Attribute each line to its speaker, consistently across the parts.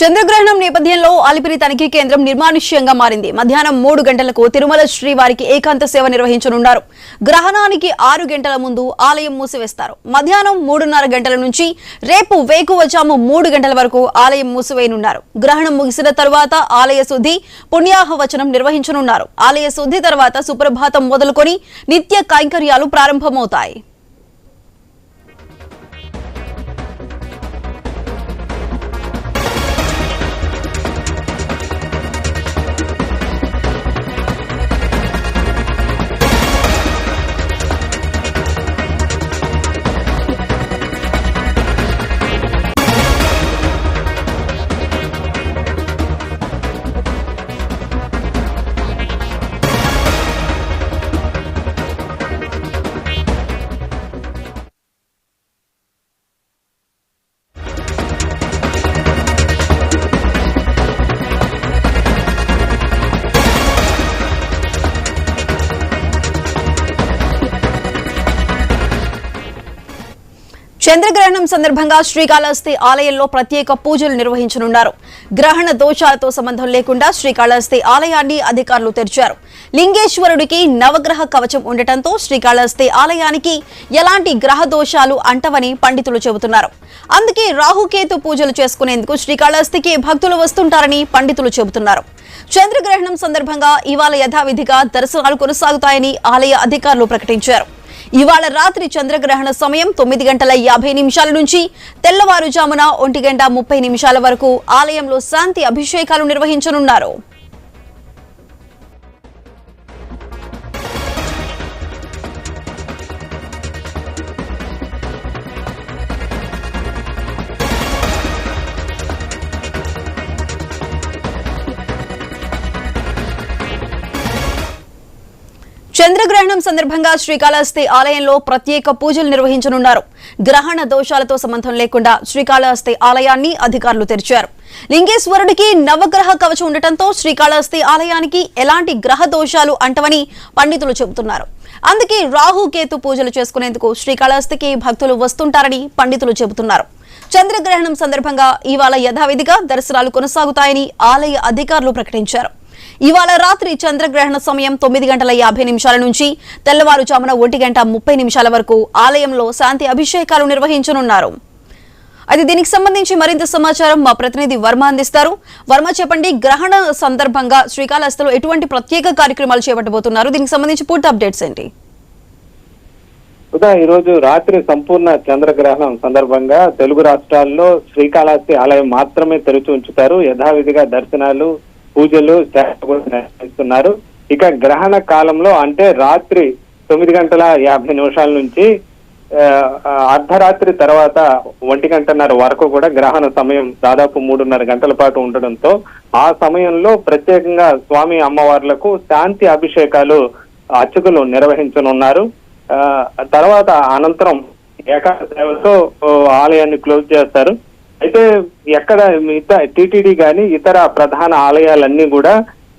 Speaker 1: చంద్రగ్రహణం నేపథ్యంలో అలిపిరి తనిఖీ కేంద్రం నిర్మానుష్యంగా మారింది. మధ్యాహ్నం 3 గంటలకు తిరుమల శ్రీవారికి ఏకాంత సేవ నిర్వహించనున్నారు. గ్రహణానికి 6 గంటల ముందు ఆలయం మూసివేస్తారు. మధ్యాహ్నం 3:30 గంటల నుంచి రేపు వేకువజాము 3 గంటల వరకు ఆలయం మూసివేయనున్నారు. గ్రహణం ముగిసిన తరువాత ఆలయ శుద్ధి, పుణ్యాహవచనం నిర్వహించనున్నారు. ఆలయ శుద్ధి తర్వాత సుప్రభాతం మొదలుకొని నిత్య కైంకర్యాలు ప్రారంభమవుతాయి. చంద్రగ్రహణం సందర్భంగా శ్రీకాళహస్తి ఆలయంలో ప్రత్యేక పూజలు నిర్వహించనున్నారు. గ్రహణ దోషాలతో సంబంధం లేకుండా శ్రీకాళహస్తి ఆలయాన్ని అధికారులు తెరిచారు. లింగేశ్వరుడికి నవగ్రహ కవచం ఉండటంతో శ్రీకాళహస్తి ఆలయానికి ఎలాంటి గ్రహ దోషాలు అంటవని పండితులు చెబుతున్నారు. అందుకే రాహుకేతు పూజలు చేసుకునేందుకు శ్రీకాళహస్తికి భక్తులు వస్తుంటారని పండితులు చెబుతున్నారు. చంద్రగ్రహణం సందర్భంగా ఇవాళ యథావిధిగా దర్శనాలు కొనసాగుతాయని ఆలయ అధికారులు ప్రకటించారు. ఇవాళ రాత్రి చంద్రగ్రహణ సమయం 9:50 నుంచి తెల్లవారుజామున 1:30 వరకు ఆలయంలో శాంతి అభిషేకాలు నిర్వహించనున్నారు. చంద్రగ్రహణం సందర్భంగా శ్రీకాళహస్తి ఆలయంలో ప్రత్యేక పూజలు నిర్వహించనున్నారు. గ్రహణ దోషాలతో సంబంధం లేకుండా శ్రీకాళహస్తి ఆలయాన్ని అధికారులు తెరిచారు. లింగేశ్వరుడికి నవగ్రహ కవచం ఉండటంతో శ్రీకాళహస్తి ఆలయానికి ఎలాంటి గ్రహ దోషాలు అంటవని పండితులు చెబుతున్నారు. అందుకే రాహుకేతు పూజలు చేసుకునేందుకు శ్రీకాళహస్తికి భక్తులు వస్తుంటారని పండితులు చెబుతున్నారు. చంద్రగ్రహణం సందర్భంగా ఇవాళ యథావిధిగా దర్శనాలు కొనసాగుతాయని ఆలయ అధికారులు ప్రకటించారు. ఇవాళ రాత్రి చంద్రగ్రహణ సమయం 9:50 నుంచి తెల్లవారుజామున 1:30 వరకు ఆలయంలో శాంతి అభిషేకాలు నిర్వహించనున్నారు. అయితే దీనికి సంబంధించి మరింత సమాచారం మా ప్రతినిధి వర్మ అందిస్తారు. వర్మ, చెప్పండి, గ్రహణ సందర్భంగా శ్రీకాళహస్తిలో ఎటువంటి ప్రత్యేక కార్యక్రమాలు చేపట్టబోతున్నారు? దీనికి సంబంధించి పూర్తి అప్డేట్స్ ఏంటి?
Speaker 2: ఈ రోజు రాత్రి సంపూర్ణ చంద్రగ్రహణం సందర్భంగా తెలుగు రాష్ట్రాల్లో శ్రీకాళహస్తి ఆలయం మాత్రమే తెరిచి ఉంచుతారు. యథావిధిగా దర్శనాలు, పూజలు నిర్వహిస్తున్నారు. ఇక గ్రహణ కాలంలో అంటే రాత్రి 9:50 నుంచి అర్ధరాత్రి తర్వాత 1:30 వరకు కూడా గ్రహణ సమయం దాదాపు 3:30 గంటల పాటు ఉండడంతో ఆ సమయంలో ప్రత్యేకంగా స్వామి అమ్మవార్లకు శాంతి అభిషేకాలు అర్చకులు నిర్వహించనున్నారు. తర్వాత అనంతరం ఏకాంత సేవతో ఆలయాన్ని క్లోజ్ చేస్తారు. అయితే ఎక్కడ టీటీడీ గాని ఇతర ప్రధాన ఆలయాలన్నీ కూడా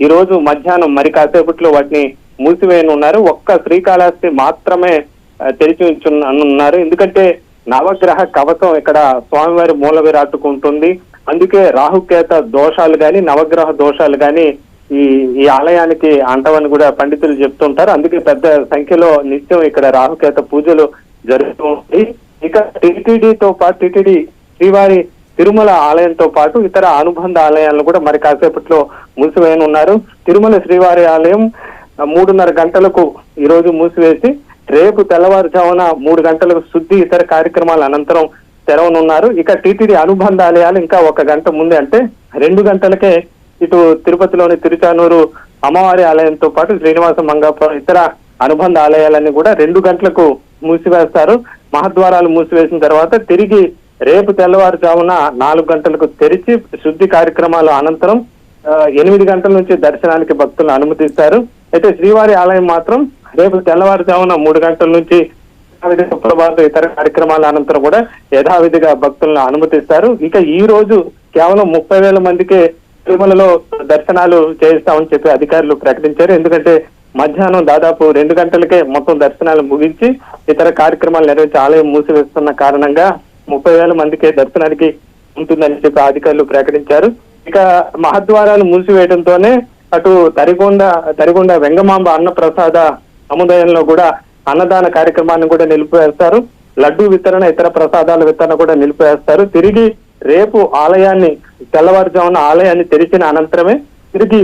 Speaker 2: ఈ రోజు మధ్యాహ్నం మరి కాసేపట్లో వాటిని మూసివేయనున్నారు. ఒక్క శ్రీకాళహస్తి మాత్రమే తెరిచి ఉంచున్నారు. ఎందుకంటే నవగ్రహ కవచం ఇక్కడ స్వామివారి మూల విరాట్టుకు ఉంటుంది. అందుకే రాహుకేత దోషాలు గాని నవగ్రహ దోషాలు గాని ఈ ఆలయానికి అంటవని కూడా పండితులు చెప్తుంటారు. అందుకే పెద్ద సంఖ్యలో నిత్యం ఇక్కడ రాహుకేత పూజలు జరుగుతూ ఉంటాయి. ఇక టీటీడీ శ్రీవారి తిరుమల ఆలయంతో పాటు ఇతర అనుబంధ ఆలయాలను కూడా మరి కాసేపట్లో మూసివేయనున్నారు. తిరుమల శ్రీవారి ఆలయం 3:30 గంటలకు ఈ రోజు మూసివేసి రేపు తెల్లవారుజామున 3 గంటలకు శుద్ధి, ఇతర కార్యక్రమాల అనంతరం తెరవనున్నారు. ఇక టీటీడీ అనుబంధ ఆలయాలు ఇంకా 1 గంట ముందే అంటే 2 గంటలకే ఇటు తిరుపతిలోని తిరుచానూరు అమ్మవారి ఆలయంతో పాటు శ్రీనివాస మంగాపురం ఇతర అనుబంధ ఆలయాలన్నీ కూడా 2 గంటలకు మూసివేస్తారు. మహద్వారాలు మూసివేసిన తర్వాత తిరిగి రేపు తెల్లవారుజామున 4 గంటలకు తెరిచి శుద్ధి కార్యక్రమాల అనంతరం 8 గంటల నుంచి దర్శనానికి భక్తులను అనుమతిస్తారు. అయితే శ్రీవారి ఆలయం మాత్రం రేపు తెల్లవారుజామున 3 గంటల నుంచి సుప్రభాత ఇతర కార్యక్రమాల అనంతరం కూడా యథావిధిగా భక్తులను అనుమతిస్తారు. ఇక ఈ రోజు కేవలం 30,000 మందికే తిరుమలలో దర్శనాలు చేయిస్తామని చెప్పి అధికారులు ప్రకటించారు. ఎందుకంటే మధ్యాహ్నం దాదాపు 2 గంటలకే మొత్తం దర్శనాలు ముగించి ఇతర కార్యక్రమాలు నిర్వహించి ఆలయం మూసివేస్తున్న కారణంగా 30,000 మందికి దర్శనానికి ఉంటుందని చెప్పి అధికారులు ప్రకటించారు. ఇక మహద్వారాలు మూసివేయడంతోనే అటు తరిగొండ వెంగమాంబ అన్న ప్రసాద సముదాయంలో కూడా అన్నదాన కార్యక్రమాన్ని కూడా నిలిపివేస్తారు. లడ్డూ వితరణ, ఇతర ప్రసాదాల వితరణ కూడా నిలిపివేస్తారు. తిరిగి రేపు తెల్లవారుజామున ఆలయాన్ని తెరిచిన అనంతరమే తిరిగి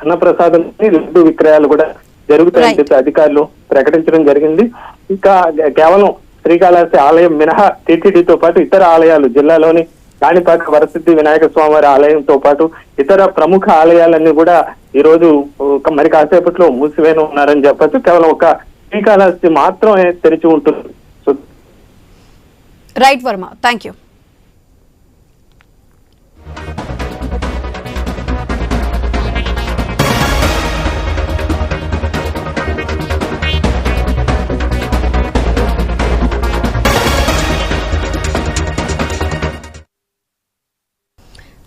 Speaker 2: అన్నప్రసాదం లడ్డూ విక్రయాలు కూడా జరుగుతాయని చెప్పి అధికారులు ప్రకటించడం జరిగింది. ఇంకా కేవలం శ్రీకాళహస్తి ఆలయం మినహా టీటీడీతో పాటు ఇతర ఆలయాలు జిల్లాలోని కాణిపాక వరసిద్ధి వినాయక స్వామివారి ఆలయంతో పాటు ఇతర ప్రముఖ ఆలయాలన్నీ కూడా ఈ రోజు మరి కాసేపట్లో మూసివేయనున్నారని చెప్పచ్చు. కేవలం ఒక శ్రీకాళహస్తి మాత్రమే తెరిచి ఉంటుంది.
Speaker 1: Right Varma, thank you.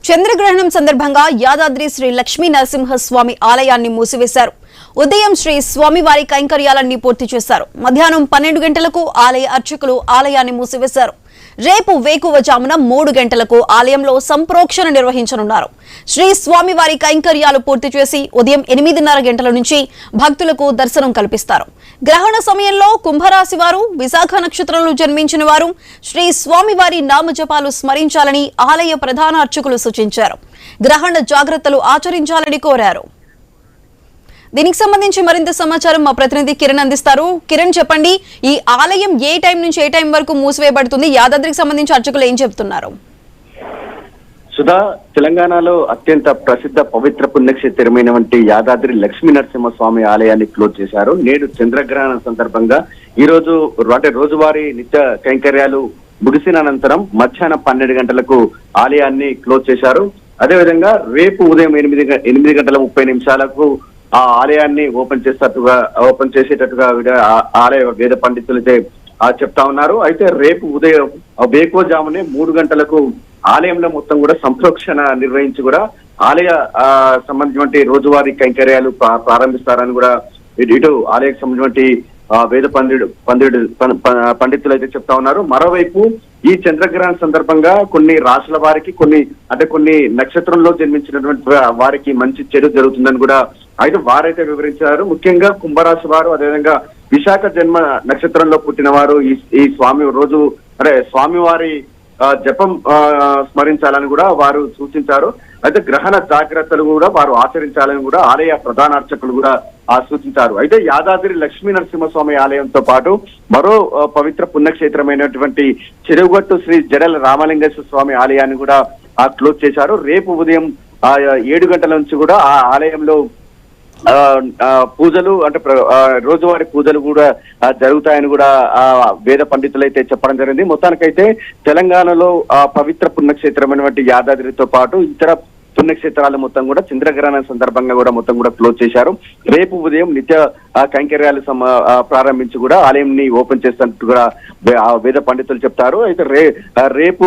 Speaker 1: చంద్రగ్రహణం సందర్భంగా యాదాద్రి శ్రీ లక్ష్మీ నరసింహస్వామి ఆలయాన్ని మూసివేశారు. ఉదయం శ్రీ స్వామివారి కైంకర్యాలన్నీ పూర్తి చేశారు. మధ్యాహ్నం 12 గంటలకు ఆలయ అర్చకులు ఆలయాన్ని మూసివేశారు. రేపు వేకువజామున 3 గంటలకు ఆలయంలో సంప్రోక్షణ నిర్వహించనున్నారు. శ్రీ స్వామివారి కైంకర్యాలు పూర్తి చేసి ఉదయం 8:30 గంటల నుంచి భక్తులకు దర్శనం కల్పిస్తారు. గ్రహణ సమయంలో కుంభరాశి వారు, విశాఖ నక్షత్రంలో జన్మించిన వారు శ్రీ స్వామివారి నామజపాలు స్మరించాలని ఆలయ ప్రధాన అర్చకులు సూచించారు. గ్రహణ జాగ్రత్తలు ఆచరించాలని కోరారు. దీనికి సంబంధించి మరింత సమాచారం మా ప్రతినిధి కిరణ్ అందిస్తారు. కిరణ్, చెప్పండి, ఈ ఆలయం ఏ టైం నుంచి ఏ టైం వరకు మూసివేయబడుతుంది? యాదాద్రికి సంబంధించి అర్చకులు ఏం చెప్తున్నారు?
Speaker 3: సుధా, తెలంగాణలో అత్యంత ప్రసిద్ధ పవిత్ర పుణ్యక్షేత్రమైనటువంటి యాదాద్రి లక్ష్మీ నరసింహస్వామి ఆలయాన్ని క్లోజ్ చేశారు. నేడు చంద్రగ్రహణం సందర్భంగా ఈ రోజు రోజువారీ నిత్య కైంకర్యాలు ముగిసిన అనంతరం మధ్యాహ్నం 12 గంటలకు ఆలయాన్ని క్లోజ్ చేశారు. అదేవిధంగా రేపు ఉదయం 8 గంటల 30 నిమిషాలకు ఆ ఆలయాన్ని ఓపెన్ చేసేటట్టుగా ఆలయ వేద పండితులైతే చెప్తా ఉన్నారు. అయితే రేపు ఉదయం వేకువజామునే 3 గంటలకు ఆలయంలో మొత్తం కూడా సంప్రోక్షణ నిర్వహించి కూడా ఆలయ సంబంధించిన రోజువారీ కైంకర్యాలు ప్రారంభిస్తారని కూడా ఇటు ఆలయకు సంబంధించిన వేద పండితులు అయితే చెప్తా ఉన్నారు. మరోవైపు ఈ చంద్రగ్రహణం సందర్భంగా కొన్ని రాశుల వారికి కొన్ని నక్షత్రంలో జన్మించినటువంటి వారికి మంచి చెడు జరుగుతుందని కూడా అయితే వారైతే వివరించారు. ముఖ్యంగా కుంభరాశి వారు, అదేవిధంగా విశాఖ జన్మ నక్షత్రంలో పుట్టిన వారు ఈ స్వామివారి జపం స్మరించాలని కూడా వారు సూచించారు. అయితే గ్రహణ జాగ్రత్తలు కూడా వారు ఆచరించాలని కూడా ఆలయ ప్రధాన అర్చకులు కూడా సూచించారు. అయితే యాదాద్రి లక్ష్మీ నరసింహస్వామి ఆలయంతో పాటు మరో పవిత్ర పుణ్యక్షేత్రమైనటువంటి చెరువుగట్టు శ్రీ జడల రామలింగేశ్వర స్వామి ఆలయాన్ని కూడా క్లోజ్ చేశారు. రేపు ఉదయం 7 గంటల నుంచి కూడా ఆ ఆలయంలో పూజలు రోజువారీ పూజలు కూడా జరుగుతాయని కూడా వేద పండితులు అయితే చెప్పడం జరిగింది. మొత్తానికైతే తెలంగాణలో పవిత్ర పుణ్యక్షేత్రమైనటువంటి యాదాద్రితో పాటు ఇతర పుణ్యక్షేత్రాలు మొత్తం కూడా చంద్రగ్రహణం సందర్భంగా కూడా మొత్తం కూడా క్లోజ్ చేశారు. రేపు ఉదయం నిత్య కైంకర్యాలు ప్రారంభించి కూడా ఆలయంని ఓపెన్ చేస్తున్నట్టు కూడా వేద పండితులు చెప్తారు. అయితే రేపు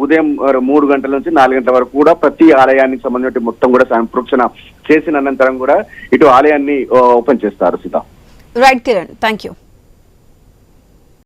Speaker 3: ఉదయం 3 గంటల నుంచి 4 గంటల వరకు కూడా ప్రతి ఆలయానికి సంబంధించిన మొత్తం కూడా సంప్రోక్షణ చేసిన అనంతరం కూడా ఇటు ఆలయాన్ని ఓపెన్ చేస్తారు. Sita.
Speaker 1: Right Kiran, thank you.